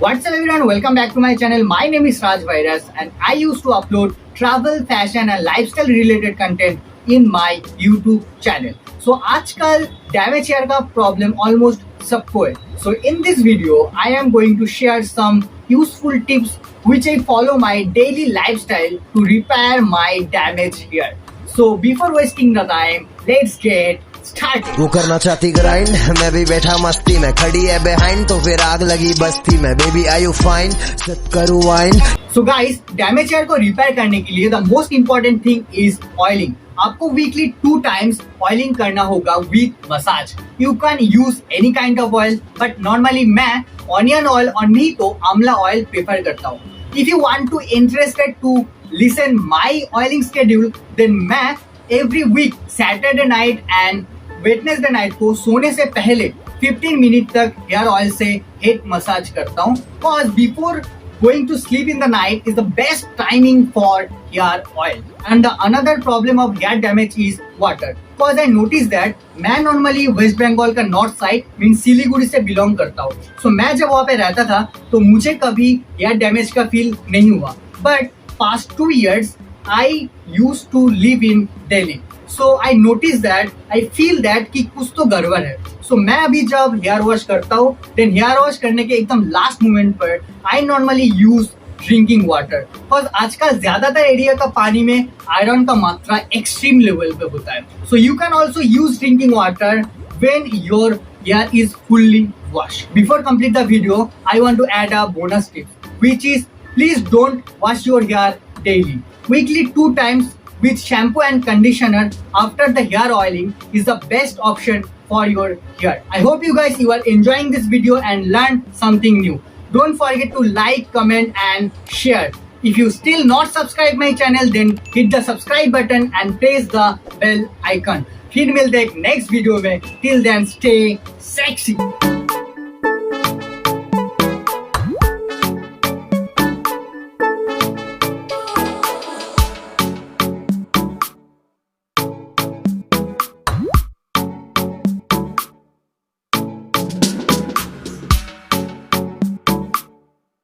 What's up everyone, welcome back to my channel. My name is Raj Virus and I used to upload travel, fashion and lifestyle related content in my YouTube channel. So आजकल damage hair का problem almost सबको है. So in this video I am going to share some useful tips which I follow my daily lifestyle to repair my damaged hair. So before wasting the time, let's get started. वो करना चाहती grind, मैं भी बैठा मस्ती में, खड़ी है बिहाइंड तो फिर आग लगी बस्ती में. Baby are you fine, sip करूं wine. So guys, damage hair को रिपेयर करने के लिए the most important thing is oiling. आपको वीकली 2 टाइम्स ऑयलिंग करना होगा with massage. You can use any kind of oil, but normally मैं onion oil और नहीं तो आंवला ऑयल प्रेफर करता हूँ. If you want to interested to listen my oiling schedule, then मैं every week Saturday night and Wednesday night को सोने से पहले 15 मिनट तक हेयर ऑयल से हेड मसाज करता हूँ. Because before going to sleep in the night is the best timing for hair oil. And the another problem of hair damage is water. Because I noticed that मैं normally West Bengal का north side means Siliguri से belong करता हूँ. So मैं जब वहाँ पे रहता था तो मुझे कभी hair damage का feel नहीं हुआ. But past 2 years I used to live in Delhi. So I noticed that I feel that कि कुछ तो गड़बड़ है. So मैं अभी जब हेयर वॉश करता हूँ, देन हेयर वॉश करने के एकदम लास्ट मोमेंट पर I normally use drinking water. Because आजकल ज्यादातर एरिया का पानी में आयरन का मात्रा एक्सट्रीम लेवल पे होता है. So you can also use drinking water when your hair is fully wash. Before complete the video, I want to add a bonus tip which is please don't wash your hair daily. Weekly 2 times with shampoo and conditioner after the hair oiling is the best option for your hair. I hope you guys are enjoying this video and learned something new. Don't forget to like, comment and share. If you still not subscribe my channel, then hit the subscribe button and press the bell icon. फिर मिलते हैं next video में. Till then, stay sexy.